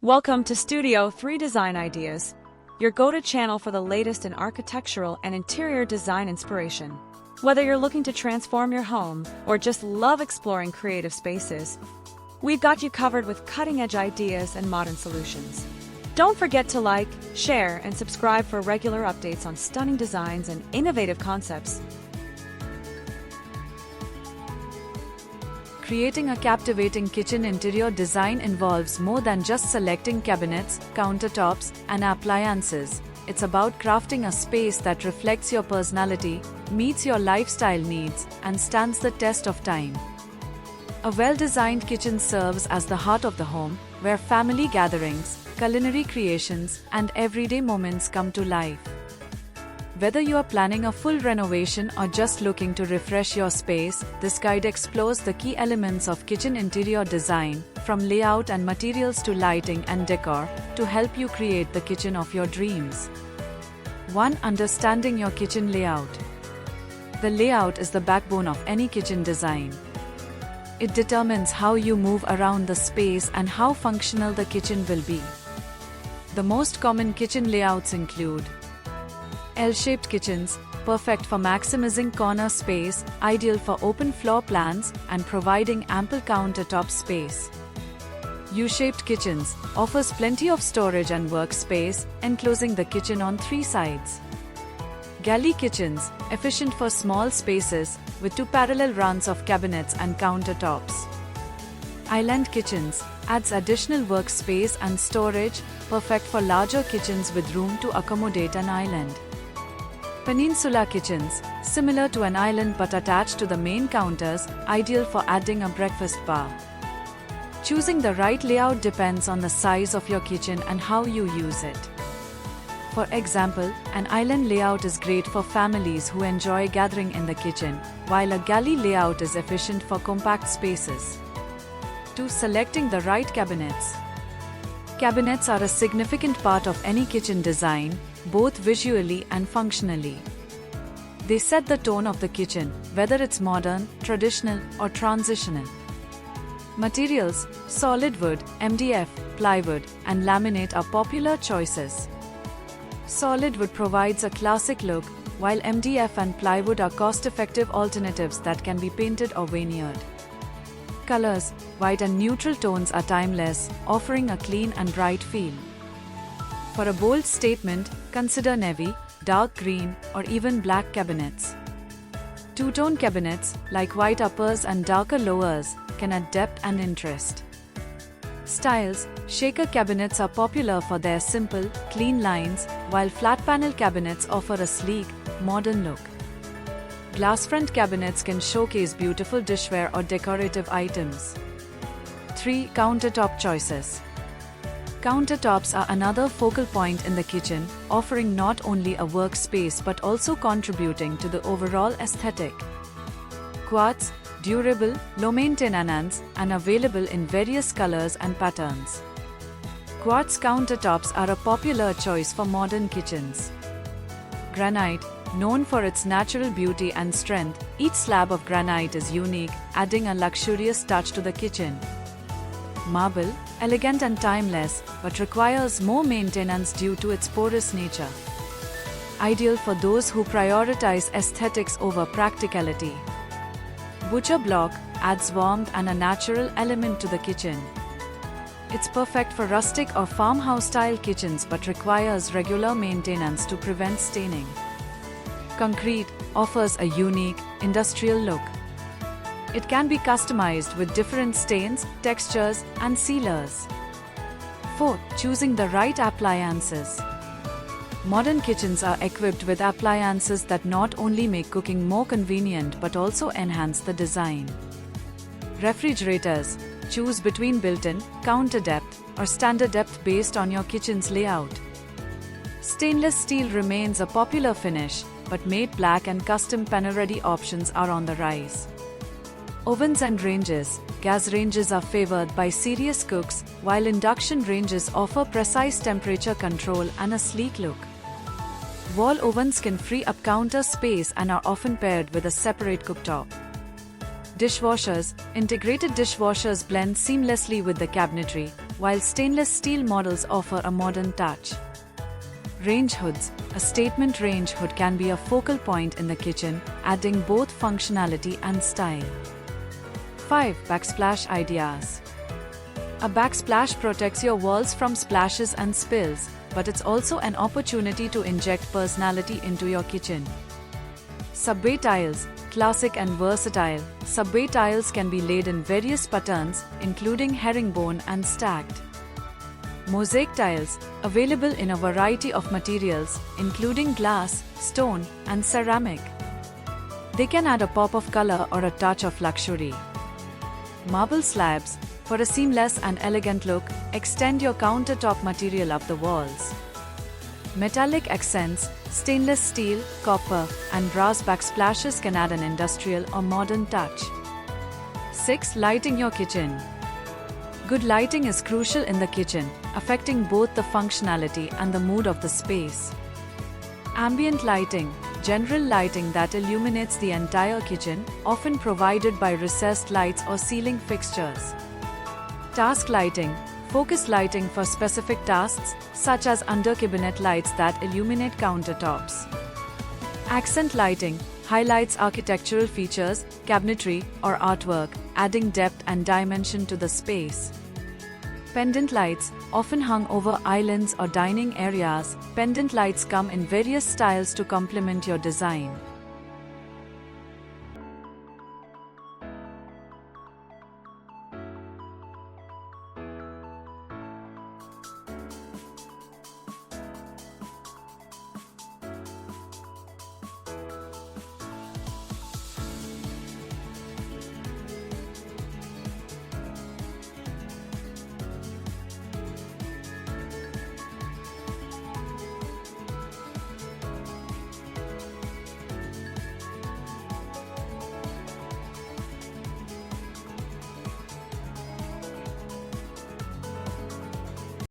Welcome to Studio 3 Design Ideas, your go-to channel for the latest in architectural and interior design inspiration. Whether you're looking to transform your home or just love exploring creative spaces, we've got you covered with cutting-edge ideas and modern solutions. Don't forget to like, share, and subscribe for regular updates on stunning designs and innovative concepts. Creating a captivating kitchen interior design involves more than just selecting cabinets, countertops, and appliances. It's about crafting a space that reflects your personality, meets your lifestyle needs, and stands the test of time. A well-designed kitchen serves as the heart of the home, where family gatherings, culinary creations, and everyday moments come to life. Whether you are planning a full renovation or just looking to refresh your space, this guide explores the key elements of kitchen interior design, from layout and materials to lighting and decor, to help you create the kitchen of your dreams. 1. Understanding your kitchen layout. The layout is the backbone of any kitchen design. It determines how you move around the space and how functional the kitchen will be. The most common kitchen layouts include L-shaped kitchens, perfect for maximizing corner space, ideal for open floor plans, and providing ample countertop space. U-shaped kitchens, offers plenty of storage and workspace, enclosing the kitchen on 3 sides. Galley kitchens, efficient for small spaces, with 2 parallel runs of cabinets and countertops. Island kitchens, adds additional workspace and storage, perfect for larger kitchens with room to accommodate an island. Peninsula kitchens, similar to an island but attached to the main counters, ideal for adding a breakfast bar. Choosing the right layout depends on the size of your kitchen and how you use it. For example, an island layout is great for families who enjoy gathering in the kitchen, while a galley layout is efficient for compact spaces. 2. Selecting the right cabinets. Cabinets are a significant part of any kitchen design, both visually and functionally. They set the tone of the kitchen, whether it's modern, traditional, or transitional. Materials: solid wood, MDF, plywood, and laminate are popular choices. Solid wood provides a classic look, while MDF and plywood are cost-effective alternatives that can be painted or veneered. Colors: white and neutral tones are timeless, offering a clean and bright feel. For a bold statement, consider navy, dark green, or even black cabinets. Two-tone cabinets, like white uppers and darker lowers, can add depth and interest. Styles: shaker cabinets are popular for their simple, clean lines, while flat panel cabinets offer a sleek, modern look. Glass front cabinets can showcase beautiful dishware or decorative items. 3. Countertop choices. Countertops are another focal point in the kitchen, offering not only a workspace but also contributing to the overall aesthetic. Quartz, durable, low maintenance, and available in various colors and patterns. Quartz countertops are a popular choice for modern kitchens. Granite, known for its natural beauty and strength, each slab of granite is unique, adding a luxurious touch to the kitchen. Marble, elegant and timeless, but requires more maintenance due to its porous nature. Ideal for those who prioritize aesthetics over practicality. Butcher block, adds warmth and a natural element to the kitchen. It's perfect for rustic or farmhouse-style kitchens but requires regular maintenance to prevent staining. Concrete, offers a unique, industrial look. It can be customized with different stains, textures, and sealers. 4. Choosing the right appliances. Modern kitchens are equipped with appliances that not only make cooking more convenient but also enhance the design. Refrigerators, choose between built-in, counter depth, or standard depth based on your kitchen's layout. Stainless steel remains a popular finish, but matte black and custom panel-ready options are on the rise. Ovens and ranges. Gas ranges are favored by serious cooks, while induction ranges offer precise temperature control and a sleek look. Wall ovens can free up counter space and are often paired with a separate cooktop. Dishwashers. Integrated dishwashers blend seamlessly with the cabinetry, while stainless steel models offer a modern touch. Range hoods. A statement range hood can be a focal point in the kitchen, adding both functionality and style. 5. Backsplash ideas. A backsplash protects your walls from splashes and spills, but it's also an opportunity to inject personality into your kitchen. Subway tiles. Classic and versatile, subway tiles can be laid in various patterns, including herringbone and stacked. Mosaic tiles, available in a variety of materials, including glass, stone, and ceramic. They can add a pop of color or a touch of luxury. Marble slabs, for a seamless and elegant look, extend your countertop material up the walls. Metallic accents, stainless steel, copper, and brass backsplashes can add an industrial or modern touch. 6. Lighting your kitchen. Good lighting is crucial in the kitchen, affecting both the functionality and the mood of the space. Ambient lighting, general lighting that illuminates the entire kitchen, often provided by recessed lights or ceiling fixtures. Task lighting, focus lighting for specific tasks, such as under-cabinet lights that illuminate countertops. Accent lighting highlights architectural features, cabinetry, or artwork, adding depth and dimension to the space. Pendant lights, often hung over islands or dining areas, pendant lights come in various styles to complement your design.